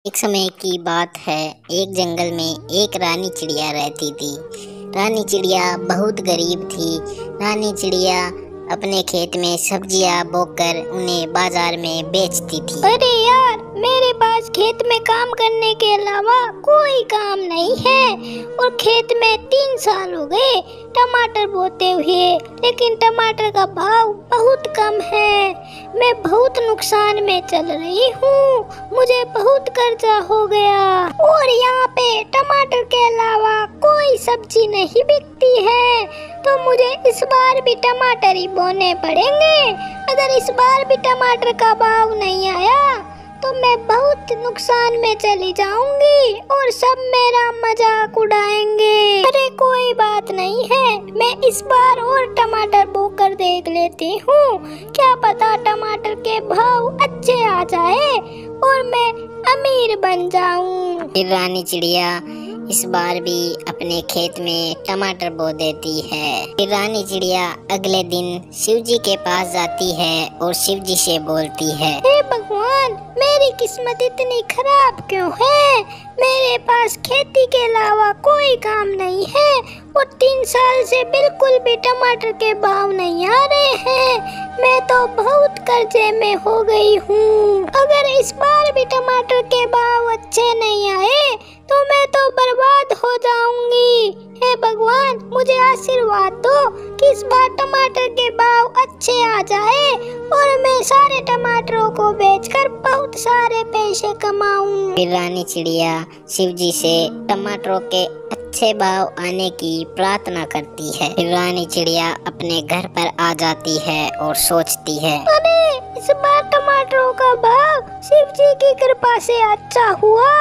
एक समय की बात है। एक जंगल में एक रानी चिड़िया रहती थी। रानी चिड़िया बहुत गरीब थी। रानी चिड़िया अपने खेत में सब्जियां बोकर उन्हें बाजार में बेचती थी। अरे यार, मेरे पास खेत में काम करने के अलावा कोई काम नहीं है और खेत में 3 साल हो गए टमाटर बोते हुए, लेकिन टमाटर का भाव बहुत कम है। मैं बहुत नुकसान में चल रही हूँ। मुझे बहुत कर्जा हो गया और यहाँ पे टमाटर के अलावा कोई सब्जी नहीं बिकती है, तो मुझे इस बार भी टमाटर ही बोने पड़ेंगे। अगर इस बार भी टमाटर का भाव नहीं आया तो मैं बहुत नुकसान में चली जाऊंगी और सब मेरा मजाक उड़ाएंगे। अरे कोई बात नहीं है, मैं इस बार और टमाटर बोकर देख लेती हूँ। क्या पता टमाटर के भाव अच्छे आ जाए और मैं अमीर बन जाऊं। फिर रानी चिड़िया इस बार भी अपने खेत में टमाटर बो देती है। फिर रानी चिड़िया अगले दिन शिव जी के पास जाती है और शिव जी से बोलती है, हे भगवान, मेरी किस्मत इतनी खराब क्यों है? मेरे पास खेती के अलावा कोई काम नहीं है और 3 साल से बिल्कुल भी टमाटर के भाव नहीं आ रहे हैं। मैं तो बहुत कर्जे में हो गई हूँ। अगर इस बार भी टमाटर के भाव अच्छे नहीं आए तो मैं तो बर्बाद हो जाऊंगी। हे भगवान, मुझे आशीर्वाद दो कि इस बार टमाटर के भाव अच्छे आ जाए और मैं सारे टमाटरों को बेचकर बहुत सारे पैसे कमाऊं। फिर रानी चिड़िया शिव जी से टमाटरों के अच्छे भाव आने की प्रार्थना करती है। फिर रानी चिड़िया अपने घर पर आ जाती है और सोचती है, अरे इस बार टमाटरों का भाव शिव जी की कृपा से अच्छा हुआ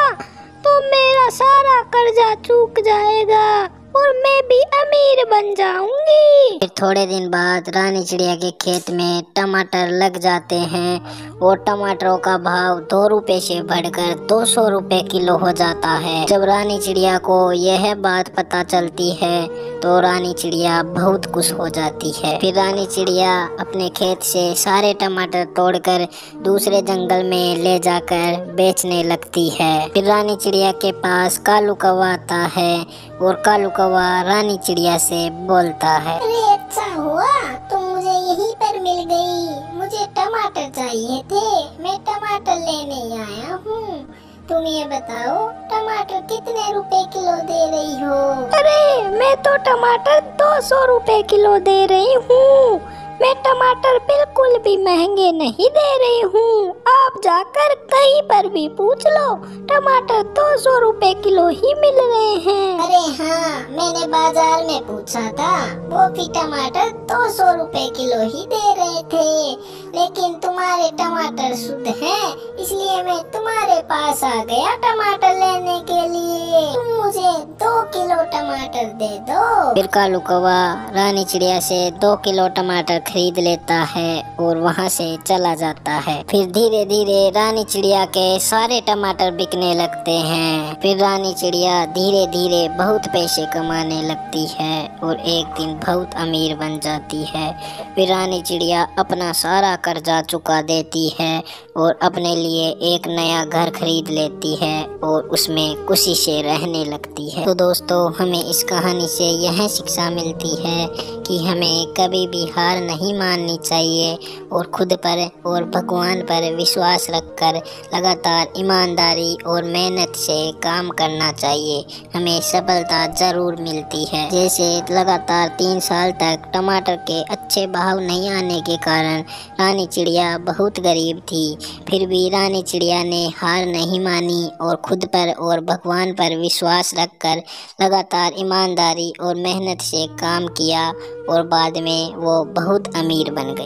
तो मेरा सारा कर्जा चूक जाएगा और मैं भी अमीर बन जाऊंगी। फिर थोड़े दिन बाद रानी चिड़िया के खेत में टमाटर लग जाते हैं और टमाटरों का भाव 2 रुपए से बढ़कर 200 रुपए किलो हो जाता है। जब रानी चिड़िया को यह बात पता चलती है तो रानी चिड़िया बहुत खुश हो जाती है। फिर रानी चिड़िया अपने खेत से सारे टमाटर तोड़कर दूसरे जंगल में ले जाकर बेचने लगती है। फिर रानी चिड़िया के पास कालू कौवा आता है और कालू कौवा रानी चिड़िया से बोलता है, अरे अच्छा हुआ तुम मुझे यहीं पर मिल गई। मुझे टमाटर चाहिए थे, मैं टमाटर लेने आया हूँ। तुम ये बताओ टमाटर कितने रुपए किलो दे रही हो? अरे मैं तो टमाटर 200 रुपए किलो दे रही हूँ। मैं टमाटर बिल्कुल भी महंगे नहीं दे रही हूँ। आप जाकर कहीं पर भी पूछ लो, टमाटर 200 रुपए किलो ही मिल रहे हैं। अरे हाँ, मैंने बाजार में पूछा था, वो भी टमाटर 200 रुपए किलो ही दे रहे थे, लेकिन तुम्हारे टमाटर शुद्ध हैं, इसलिए मैं तुम्हारे पास आ गया टमाटर लेने के लिए। तुम मुझे 2 किलो टमाटर दे दो। फिर कालू कौवा रानी चिड़िया से 2 किलो टमाटर खरीद लेता है और वहाँ से चला जाता है। फिर धीरे धीरे रानी चिड़िया के सारे टमाटर बिकने लगते हैं। फिर रानी चिड़िया धीरे धीरे बहुत पैसे कमाने लगती है और एक दिन बहुत अमीर बन जाती है। फिर रानी चिड़िया अपना सारा कर्जा चुका देती है और अपने लिए एक नया घर खरीद लेती है और उसमें खुशी से रहने लगती है। तो दोस्तों, हमें इस कहानी से यह शिक्षा मिलती है कि हमें कभी भी हार नहीं माननी चाहिए और खुद पर और भगवान पर विश्वास रखकर लगातार ईमानदारी और मेहनत से काम करना चाहिए। हमें सफलता जरूर मिलती है। जैसे लगातार 3 साल तक टमाटर के अच्छे भाव नहीं आने के कारण रानी चिड़िया बहुत गरीब थी, फिर भी रानी चिड़िया ने हार नहीं मानी और खुद पर और भगवान पर विश्वास रखकर लगातार ईमानदारी और मेहनत से काम किया और बाद में वो बहुत अमीर बन गई।